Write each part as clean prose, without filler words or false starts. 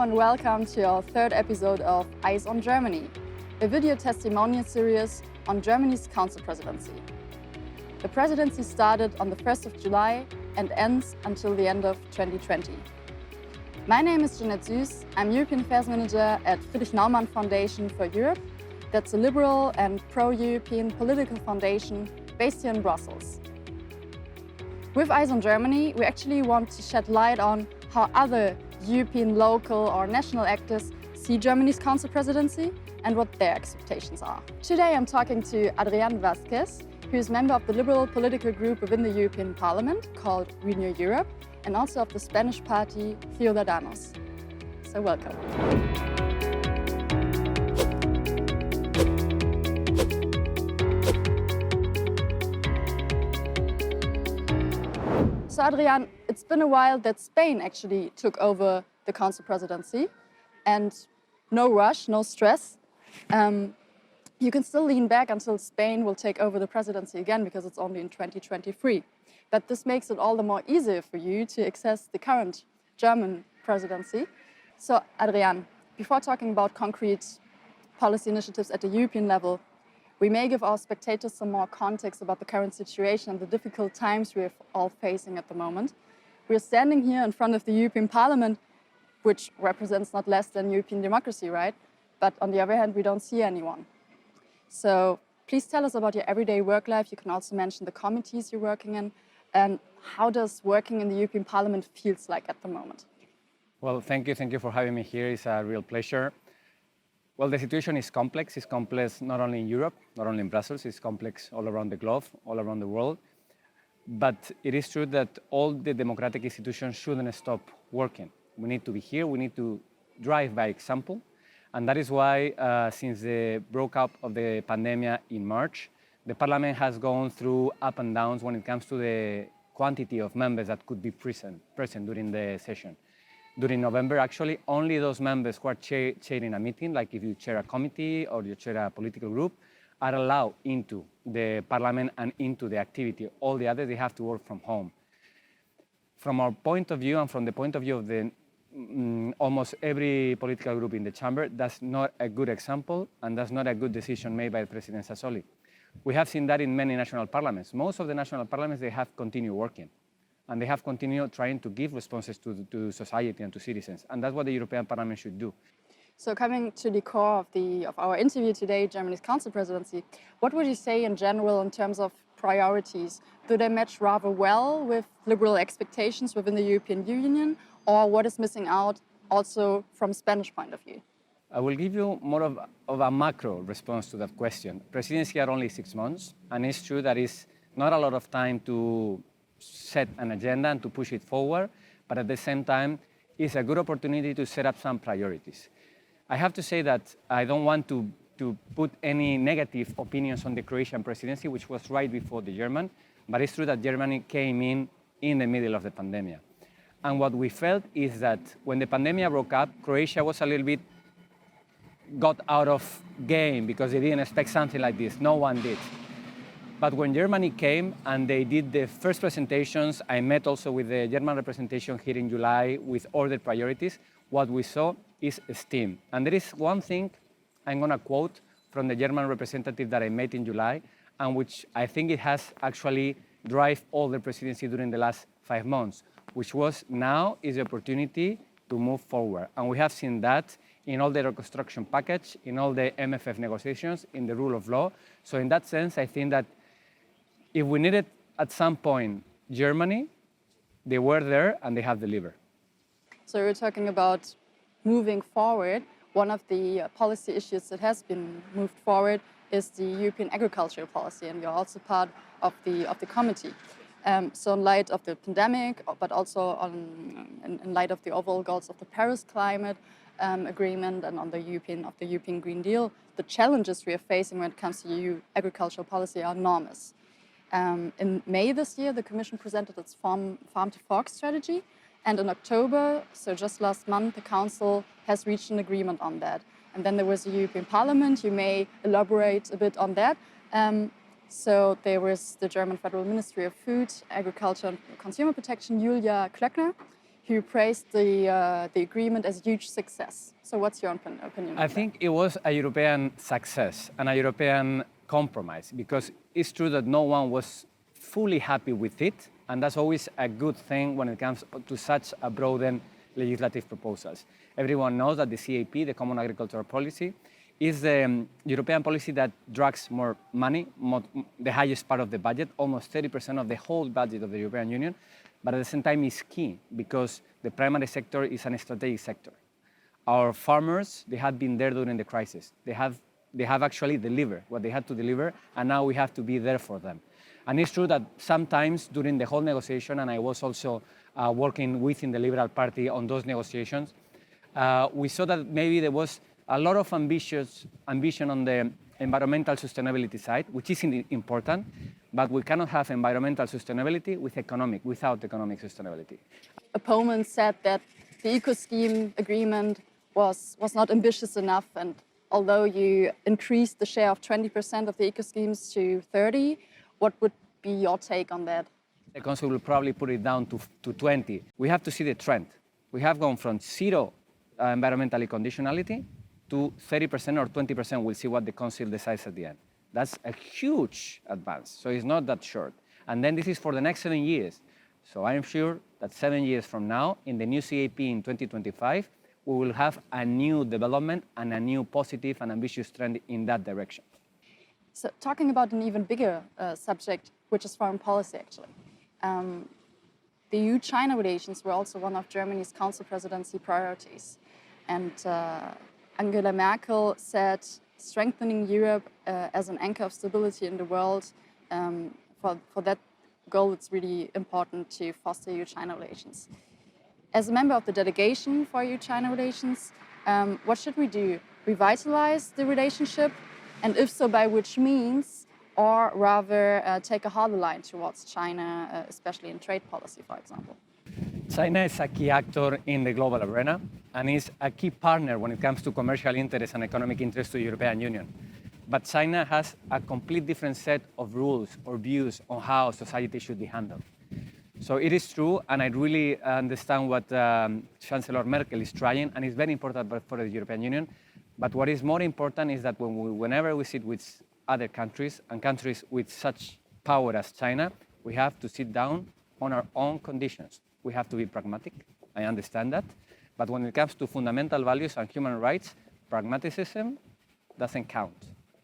Hello and welcome to our third episode of Eyes on Germany, a video testimonial series on Germany's council presidency. The presidency started on the 1st of July and ends until the end of 2020. My name is Jeanette. I'm European Affairs Manager at Friedrich Naumann Foundation for Europe. That's a liberal and pro-European political foundation based here in Brussels. With Eyes on Germany, we actually want to shed light on how other European local or national actors see Germany's council presidency and what their expectations are. Today I'm talking to Adrián Vázquez, who is member of the liberal political group within the European Parliament called Renew Europe, and also of the Spanish party Ciudadanos. So welcome. So Adrián, it's been a while that Spain actually took over the council presidency, and no rush, no stress. You can still lean back until Spain will take over the presidency again because it's only in 2023. But this makes it all the more easier for you to access the current German presidency. So Adrián, before talking about concrete policy initiatives at the European level, we may give our spectators some more context about the current situation and the difficult times we're all facing at the moment. We're standing here in front of the European Parliament, which represents not less than European democracy, right? But on the other hand, we don't see anyone. So please tell us about your everyday work life. You can also mention the committees you're working in, and how does working in the European Parliament feels like at the moment? Well, thank you for having me here. It's a real pleasure. Well, the situation is complex. It's complex not only in Europe, not only in Brussels, it's complex all around the globe, all around the world. But it is true that all the democratic institutions shouldn't stop working. We need to be here, we need to drive by example. And that is why, since the broke up of the pandemic in March, the Parliament has gone through up and downs when it comes to the quantity of members that could be present during the session. During November, actually, only those members who are chairing a meeting, like if you chair a committee or you chair a political group, are allowed into the Parliament and into the activity. All the others, they have to work from home. From our point of view and from the point of view of the almost every political group in the chamber, that's not a good example and that's not a good decision made by President Sassoli. We have seen that in many national parliaments. Most of the national parliaments, they have continued working. And they have continued trying to give responses to society and to citizens. And that's what the European Parliament should do. So coming to the core of our interview today, Germany's council presidency, what would you say in general in terms of priorities? Do they match rather well with liberal expectations within the European Union? Or what is missing out also from Spanish point of view? I will give you more of a macro response to that question. Presidency are only 6 months, and it's true that it's not a lot of time to set an agenda and to push it forward, but at the same time, it's a good opportunity to set up some priorities. I have to say that I don't want to put any negative opinions on the Croatian presidency, which was right before the German, but it's true that Germany came in the middle of the pandemic. And what we felt is that when the pandemic broke up, Croatia was a little bit got out of game because they didn't expect something like this. No one did. But when Germany came and they did the first presentations, I met also with the German representation here in July with ordered priorities. What we saw is steam. And there is one thing I'm going to quote from the German representative that I met in July, and which I think it has actually driven all the presidency during the last 5 months, which was now is the opportunity to move forward. And we have seen that in all the reconstruction package, in all the MFF negotiations, in the rule of law. So in that sense, I think that if we needed at some point Germany, they were there and they have delivered. So we're talking about moving forward. One of the policy issues that has been moved forward is the European agricultural policy, and you're also part of the committee. So in light of the pandemic, but also in light of the overall goals of the Paris Climate Agreement and on the European Green Deal, the challenges we are facing when it comes to EU agricultural policy are enormous. In May this year, the Commission presented its farm-to-fork strategy, and in October, so just last month, the Council has reached an agreement on that. And then there was the European Parliament. You may elaborate a bit on that. So there was the German Federal Ministry of Food, Agriculture and Consumer Protection, Julia Klöckner, who praised the agreement as a huge success. So what's your opinion I on think it was a European success and a European compromise, because it's true that no one was fully happy with it, and that's always a good thing when it comes to such a broadened legislative proposals. Everyone knows that the CAP, the Common Agricultural Policy, is the European policy that drags more money, the highest part of the budget, almost 30% of the whole budget of the European Union, but at the same time is key because the primary sector is a strategic sector. Our farmers, they had been there during the crisis. They have actually delivered what they had to deliver, and now we have to be there for them. And it's true that sometimes during the whole negotiation, and I was also working within the Liberal Party on those negotiations, we saw that maybe there was a lot of ambition on the environmental sustainability side, which is important, but we cannot have environmental sustainability without economic sustainability. Opponents said that the eco-scheme agreement was not ambitious enough, and although you increased the share of 20% of the eco-schemes to 30%, what would be your take on that? The Council will probably put it down to 20. We have to see the trend. We have gone from zero environmental conditionality to 30% or 20%. We'll see what the Council decides at the end. That's a huge advance, so it's not that short. And then this is for the next 7 years. So I'm sure that 7 years from now, in the new CAP in 2025, we will have a new development and a new positive and ambitious trend in that direction. So talking about an even bigger subject, which is foreign policy actually. The EU-China relations were also one of Germany's Council presidency priorities. And Angela Merkel said strengthening Europe as an anchor of stability in the world, for that goal, it's really important to foster EU-China relations. As a member of the delegation for EU-China relations, what should we do? Revitalize the relationship? And if so, by which means? Or rather take a harder line towards China, especially in trade policy, for example? China is a key actor in the global arena and is a key partner when it comes to commercial interests and economic interests to the European Union. But China has a complete different set of rules or views on how society should be handled. So it is true, and I really understand what Chancellor Merkel is trying, and it's very important for the European Union. But what is more important is that whenever we sit with other countries, and countries with such power as China, we have to sit down on our own conditions. We have to be pragmatic, I understand that. But when it comes to fundamental values and human rights, pragmatism doesn't count.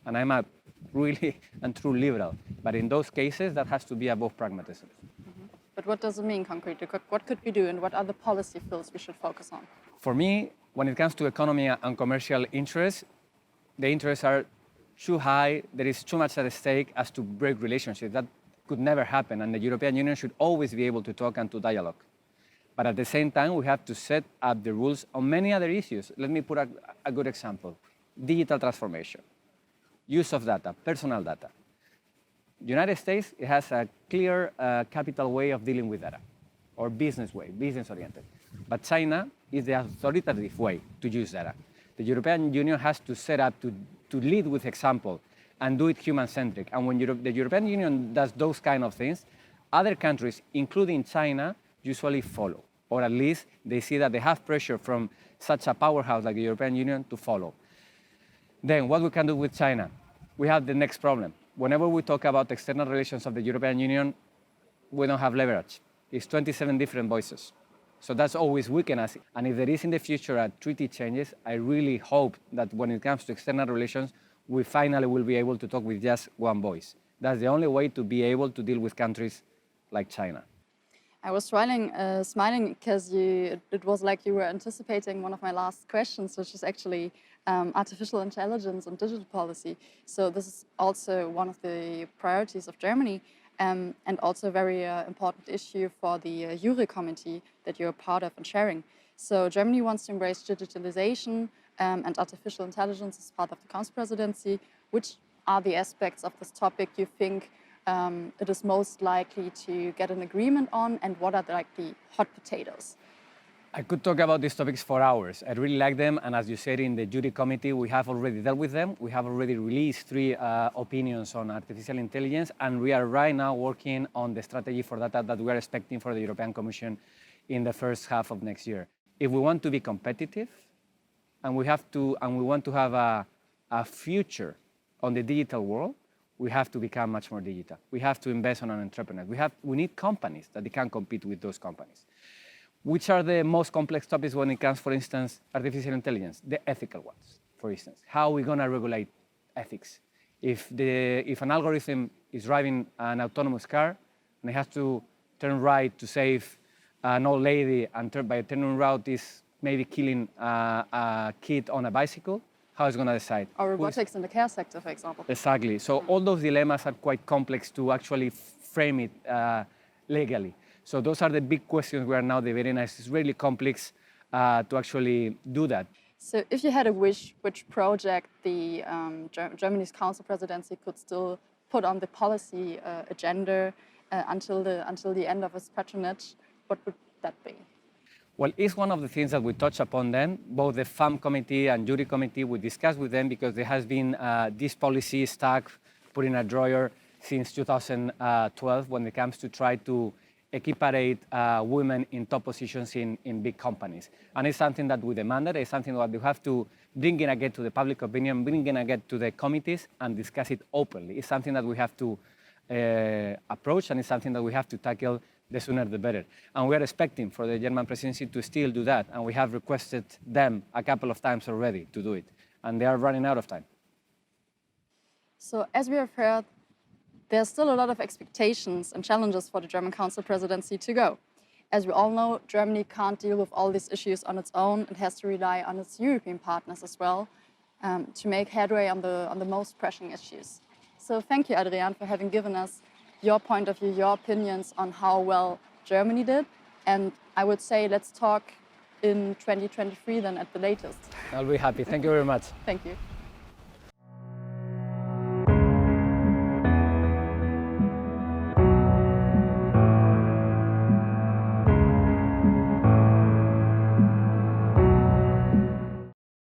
And I'm a really and true liberal. But in those cases, that has to be above pragmatism. Mm-hmm. But what does it mean concretely? What could we do, and what other policy fields we should focus on? For me, when it comes to economy and commercial interests, the interests are too high. There is too much at stake as to break relationships. That could never happen, and the European Union should always be able to talk and to dialogue. But at the same time, we have to set up the rules on many other issues. Let me put a good example. Digital transformation, use of data, personal data. The United States, it has a clear capital way of dealing with data, or business way, business-oriented. But China is the authoritative way to use data. The European Union has to set up to lead with example and do it human-centric. And when the European Union does those kind of things, other countries, including China, usually follow. Or at least they see that they have pressure from such a powerhouse like the European Union to follow. Then what we can do with China? We have the next problem. Whenever we talk about external relations of the European Union, we don't have leverage. It's 27 different voices. So that's always weaken us. And if there is in the future a treaty changes, I really hope that when it comes to external relations, we finally will be able to talk with just one voice. That's the only way to be able to deal with countries like China. I was smiling because it was like you were anticipating one of my last questions, which is actually artificial intelligence and digital policy. So this is also one of the priorities of Germany, and also a very important issue for the Jury committee that you're part of and sharing. So Germany wants to embrace digitalization and artificial intelligence as part of the Council presidency. Which are the aspects of this topic you think it is most likely to get an agreement on, and what are the hot potatoes? I could talk about these topics for hours. I really like them, and as you said, in the Jury committee, we have already dealt with them. We have already released 3 opinions on artificial intelligence, and we are right now working on the strategy for data that we are expecting for the European Commission in the first half of next year. If we want to be competitive, and we want to have a future on the digital world, we have to become much more digital. We have to invest on an entrepreneur. We need companies that they can compete with those companies. Which are the most complex topics when it comes, for instance, artificial intelligence? The ethical ones, for instance. How are we going to regulate ethics? If an algorithm is driving an autonomous car and it has to turn right to save an old lady, and by turning right is maybe killing a kid on a bicycle, how is it going to decide? Or robotics in the care sector, for example. Exactly. So all those dilemmas are quite complex to actually frame it legally. So those are the big questions we are now debating. It's really complex to actually do that. So if you had a wish, which project the Germany's council presidency could still put on the policy agenda until the end of its patronage, what would that be? Well, it's one of the things that we touched upon then. Both the FAM committee and jury committee, we discussed with them because there has been this policy stuck, put in a drawer since 2012 when it comes to try to equiparate women in top positions in big companies. And it's something that we demanded. It's something that we have to bring in again to the public opinion, bring in again to the committees and discuss it openly. It's something that we have to approach, and it's something that we have to tackle the sooner the better. And we are expecting for the German presidency to still do that. And we have requested them a couple of times already to do it. And they are running out of time. So as we have heard, there's still a lot of expectations and challenges for the German Council presidency to go. As we all know, Germany can't deal with all these issues on its own. It has to rely on its European partners as well to make headway on the most pressing issues. So thank you, Adrián, for having given us your point of view, your opinions on how well Germany did. And I would say let's talk in 2023 then at the latest. I'll be happy. Thank you very much. Thank you.